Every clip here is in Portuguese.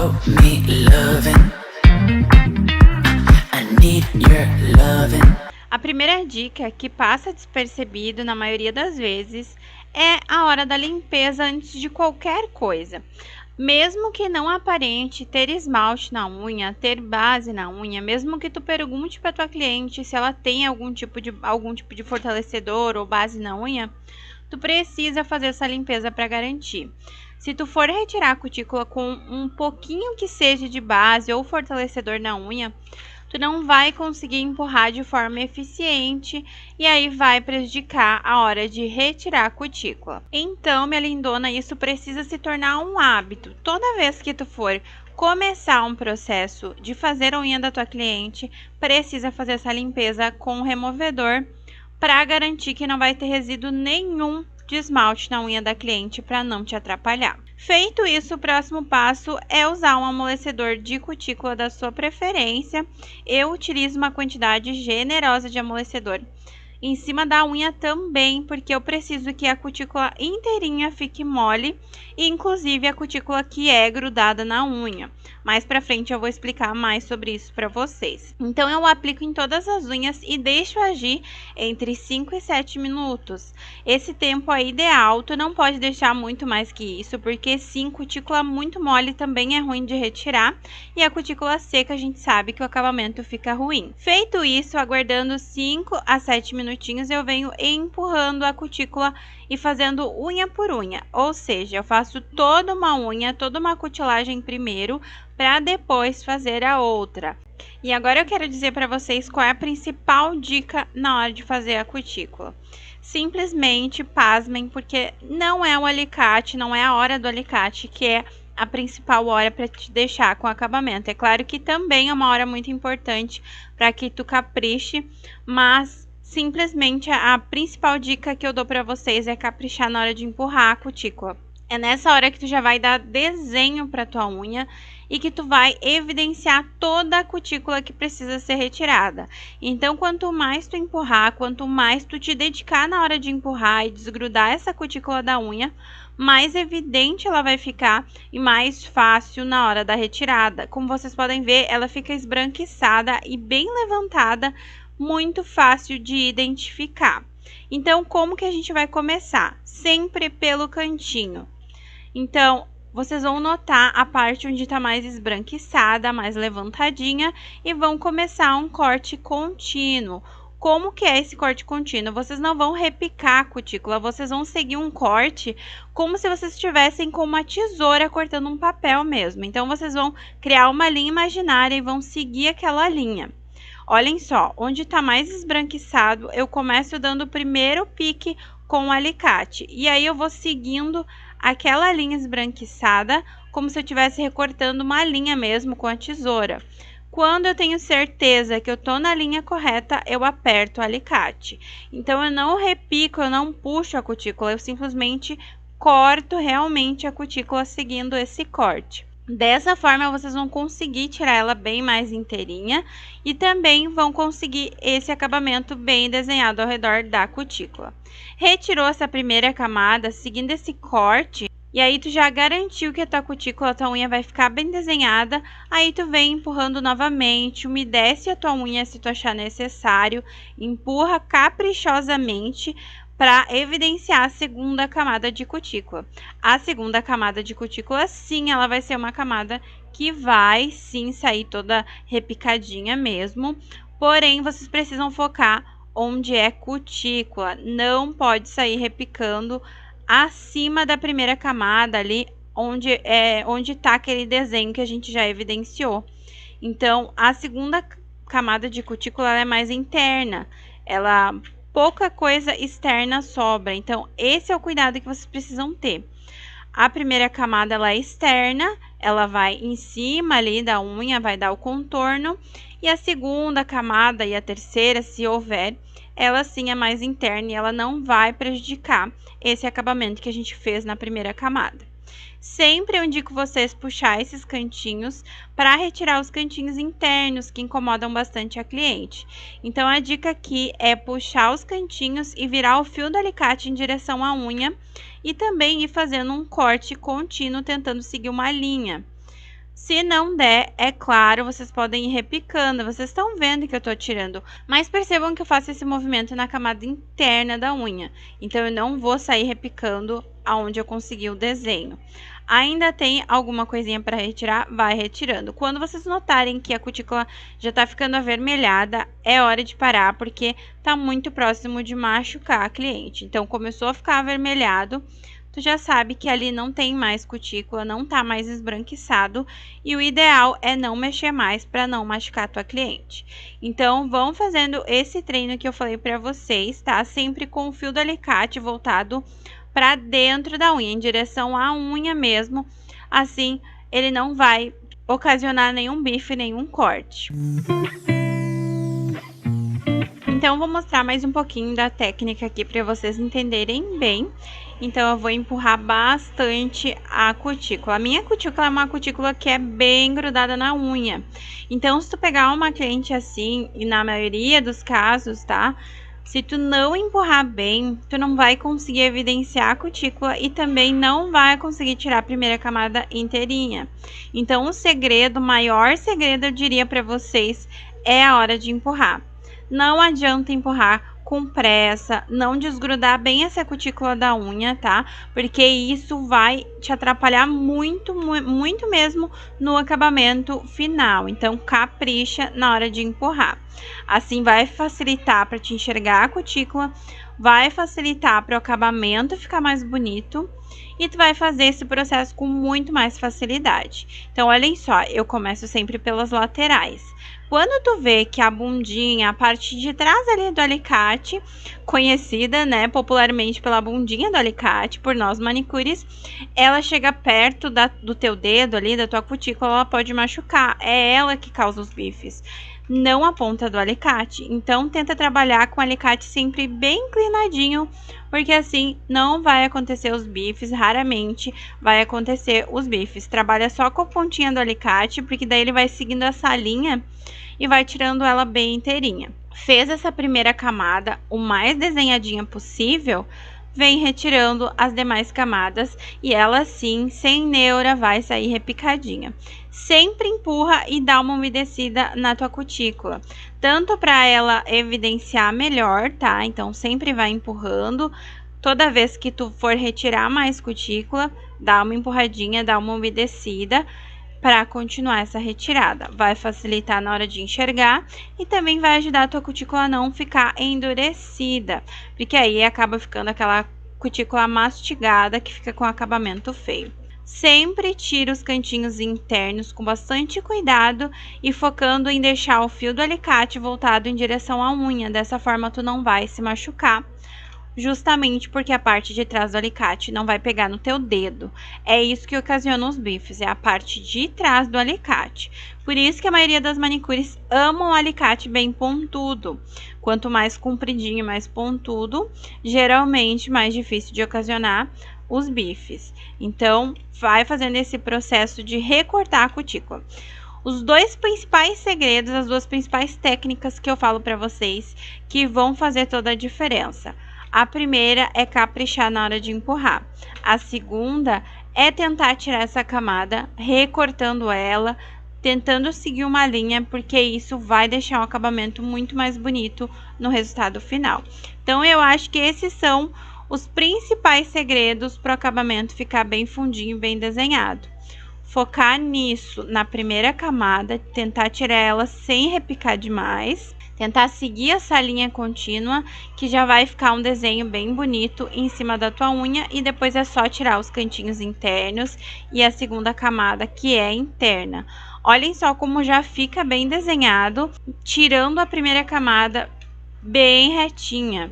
show me loving. I need your loving. A primeira dica, que passa despercebido na maioria das vezes, é a hora da limpeza antes de qualquer coisa. Mesmo que não aparente ter esmalte na unha, ter base na unha, mesmo que tu pergunte para tua cliente se ela tem algum tipo de fortalecedor ou base na unha, tu precisa fazer essa limpeza para garantir. Se tu for retirar a cutícula com um pouquinho que seja de base ou fortalecedor na unha, tu não vai conseguir empurrar de forma eficiente e aí vai prejudicar a hora de retirar a cutícula. Então, minha lindona, isso precisa se tornar um hábito. Toda vez que tu for começar um processo de fazer a unha da tua cliente, precisa fazer essa limpeza com o removedor para garantir que não vai ter resíduo nenhum de esmalte na unha da cliente para não te atrapalhar. Feito isso, o próximo passo é usar um amolecedor de cutícula da sua preferência. Eu utilizo uma quantidade generosa de amolecedor em cima da unha também, porque eu preciso que a cutícula inteirinha fique mole, e inclusive a cutícula que é grudada na unha. Mais pra frente eu vou explicar mais sobre isso para vocês. Então eu aplico em todas as unhas e deixo agir entre 5 e 7 minutos. Esse tempo é ideal, tu não pode deixar muito mais que isso, porque sim, cutícula muito mole também é ruim de retirar, e a cutícula seca a gente sabe que o acabamento fica ruim. Feito isso, aguardando 5 a 7 minutinhos, eu venho empurrando a cutícula e fazendo unha por unha, ou seja, eu faço toda uma unha, toda uma cutilagem primeiro, para depois fazer a outra. E agora eu quero dizer para vocês qual é a principal dica na hora de fazer a cutícula. Simplesmente pasmem, porque não é o alicate, não é a hora do alicate que é a principal hora para te deixar com acabamento. É claro que também é uma hora muito importante para que tu capriche, mas simplesmente a principal dica que eu dou para vocês é caprichar na hora de empurrar a cutícula. É nessa hora que tu já vai dar desenho para tua unha e que tu vai evidenciar toda a cutícula que precisa ser retirada. Então, quanto mais tu empurrar, quanto mais tu te dedicar na hora de empurrar e desgrudar essa cutícula da unha, mais evidente ela vai ficar e mais fácil na hora da retirada. Como vocês podem ver, ela fica esbranquiçada e bem levantada, muito fácil de identificar. Então, como que a gente vai começar? Sempre pelo cantinho. Então, vocês vão notar a parte onde está mais esbranquiçada, mais levantadinha, e vão começar um corte contínuo. Como que é esse corte contínuo? Vocês não vão repicar a cutícula, vocês vão seguir um corte como se vocês estivessem com uma tesoura cortando um papel mesmo. Então, vocês vão criar uma linha imaginária e vão seguir aquela linha. Olhem só, onde está mais esbranquiçado, eu começo dando o primeiro pique com o alicate. E aí eu vou seguindo aquela linha esbranquiçada, como se eu estivesse recortando uma linha mesmo com a tesoura. Quando eu tenho certeza que eu estou na linha correta, eu aperto o alicate. Então, eu não repico, eu não puxo a cutícula, eu simplesmente corto realmente a cutícula seguindo esse corte. Dessa forma, vocês vão conseguir tirar ela bem mais inteirinha e também vão conseguir esse acabamento bem desenhado ao redor da cutícula. Retirou essa primeira camada, seguindo esse corte, e aí tu já garantiu que a tua cutícula, a tua unha vai ficar bem desenhada, aí tu vem empurrando novamente, umedece a tua unha se tu achar necessário, empurra caprichosamente, para evidenciar a segunda camada de cutícula. A segunda camada de cutícula, sim, ela vai ser uma camada que vai, sim, sair toda repicadinha mesmo. Porém, vocês precisam focar onde é cutícula. Não pode sair repicando acima da primeira camada ali, onde tá aquele desenho que a gente já evidenciou. Então, a segunda camada de cutícula ela é mais interna. Pouca coisa externa sobra, então esse é o cuidado que vocês precisam ter. A primeira camada ela é externa, ela vai em cima ali da unha, vai dar o contorno, e a segunda camada e a terceira, se houver, ela sim é mais interna e ela não vai prejudicar esse acabamento que a gente fez na primeira camada. Sempre eu indico vocês puxar esses cantinhos para retirar os cantinhos internos que incomodam bastante a cliente. Então, a dica aqui é puxar os cantinhos e virar o fio do alicate em direção à unha e também ir fazendo um corte contínuo, tentando seguir uma linha. Se não der, é claro, vocês podem ir repicando. Vocês estão vendo que eu tô tirando, mas percebam que eu faço esse movimento na camada interna da unha. Então, eu não vou sair repicando aonde eu consegui o desenho. Ainda tem alguma coisinha para retirar, vai retirando. Quando vocês notarem que a cutícula já está ficando avermelhada, é hora de parar, porque está muito próximo de machucar a cliente. Então, começou a ficar avermelhado, tu já sabe que ali não tem mais cutícula, não tá mais esbranquiçado, e o ideal é não mexer mais para não machucar a tua cliente. Então, vão fazendo esse treino que eu falei para vocês, tá? Sempre com o fio do alicate voltado para dentro da unha, em direção à unha mesmo. Assim, ele não vai ocasionar nenhum bife, nenhum corte. Então, vou mostrar mais um pouquinho da técnica aqui para vocês entenderem bem. Então, eu vou empurrar bastante a cutícula. A minha cutícula é uma cutícula que é bem grudada na unha. Então, se tu pegar uma cliente assim, e na maioria dos casos, tá? Se tu não empurrar bem, tu não vai conseguir evidenciar a cutícula e também não vai conseguir tirar a primeira camada inteirinha. Então, o segredo, o maior segredo, eu diria para vocês, é a hora de empurrar. Não adianta empurrar com pressa, não desgrudar bem essa cutícula da unha, tá? Porque isso vai te atrapalhar muito, muito mesmo no acabamento final. Então, capricha na hora de empurrar. Assim, vai facilitar para te enxergar a cutícula, vai facilitar para o acabamento ficar mais bonito e tu vai fazer esse processo com muito mais facilidade. Então, olhem só, eu começo sempre pelas laterais. Quando tu vê que a bundinha, a parte de trás ali do alicate, conhecida, né, popularmente pela bundinha do alicate, por nós manicures, ela chega perto do teu dedo ali, da tua cutícula, ela pode machucar. É ela que causa os bifes, não a ponta do alicate. Então, tenta trabalhar com o alicate sempre bem inclinadinho, porque assim não vai acontecer os bifes, raramente vai acontecer os bifes. Trabalha só com a pontinha do alicate, porque daí ele vai seguindo essa linha e vai tirando ela bem inteirinha. Fez essa primeira camada o mais desenhadinha possível, vem retirando as demais camadas e ela sim, sem neura, vai sair repicadinha. Sempre empurra e dá uma umedecida na tua cutícula, tanto para ela evidenciar melhor, tá? Então sempre vai empurrando. Toda vez que tu for retirar mais cutícula, dá uma empurradinha, dá uma umedecida para continuar essa retirada. Vai facilitar na hora de enxergar e também vai ajudar a tua cutícula a não ficar endurecida, porque aí acaba ficando aquela cutícula mastigada que fica com acabamento feio. Sempre tira os cantinhos internos com bastante cuidado e focando em deixar o fio do alicate voltado em direção à unha. Dessa forma tu não vai se machucar, justamente porque a parte de trás do alicate não vai pegar no teu dedo. É isso que ocasiona os bifes, é a parte de trás do alicate. Por isso que a maioria das manicures amam o alicate bem pontudo. Quanto mais compridinho, mais pontudo, geralmente mais difícil de ocasionar os bifes. Então, vai fazendo esse processo de recortar a cutícula. Os dois principais segredos, as duas principais técnicas que eu falo para vocês que vão fazer toda a diferença. A primeira é caprichar na hora de empurrar. A segunda é tentar tirar essa camada, recortando ela, tentando seguir uma linha, porque isso vai deixar um acabamento muito mais bonito no resultado final. Então, eu acho que esses são os principais segredos para o acabamento ficar bem fundinho, bem desenhado. Focar nisso na primeira camada, tentar tirar ela sem repicar demais. Tentar seguir essa linha contínua, que já vai ficar um desenho bem bonito em cima da tua unha, e depois é só tirar os cantinhos internos e a segunda camada, que é interna. Olhem só como já fica bem desenhado, tirando a primeira camada bem retinha.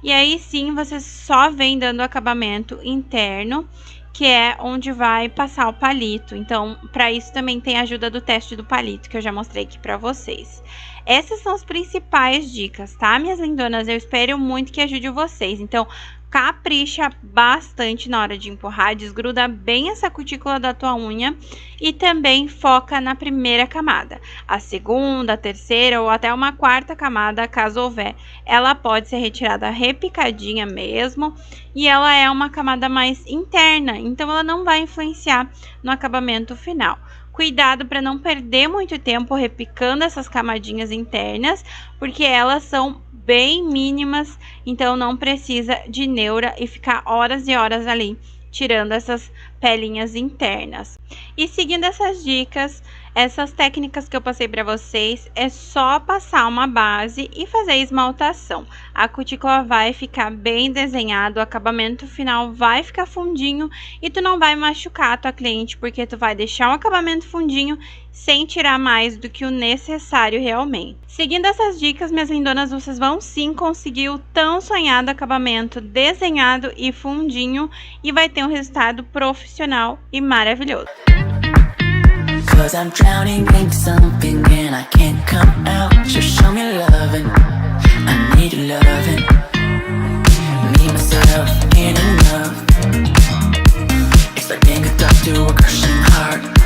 E aí sim, você só vem dando acabamento interno, que é onde vai passar o palito. Então, para isso também tem a ajuda do teste do palito, que eu já mostrei aqui para vocês. Essas são as principais dicas, tá, minhas lindonas? Eu espero muito que ajude vocês. Então, capricha bastante na hora de empurrar, desgruda bem essa cutícula da tua unha e também foca na primeira camada. A segunda, a terceira ou até uma quarta camada, caso houver, ela pode ser retirada repicadinha mesmo, e ela é uma camada mais interna, então ela não vai influenciar no acabamento final. Cuidado para não perder muito tempo repicando essas camadinhas internas, porque elas são bem mínimas, então não precisa de neura e ficar horas e horas ali tirando essas pelinhas internas. E seguindo essas dicas, essas técnicas que eu passei para vocês, é só passar uma base e fazer esmaltação. A cutícula vai ficar bem desenhada, o acabamento final vai ficar fundinho e tu não vai machucar a tua cliente, porque tu vai deixar um acabamento fundinho sem tirar mais do que o necessário realmente. Seguindo essas dicas, minhas lindonas, vocês vão sim conseguir o tão sonhado acabamento desenhado e fundinho e vai ter um resultado profissional e maravilhoso. Cause I'm drowning into something and I can't come out. Just show me loving, I need your loving. Me, myself, and enough. It's like being a doctor, a crushing heart.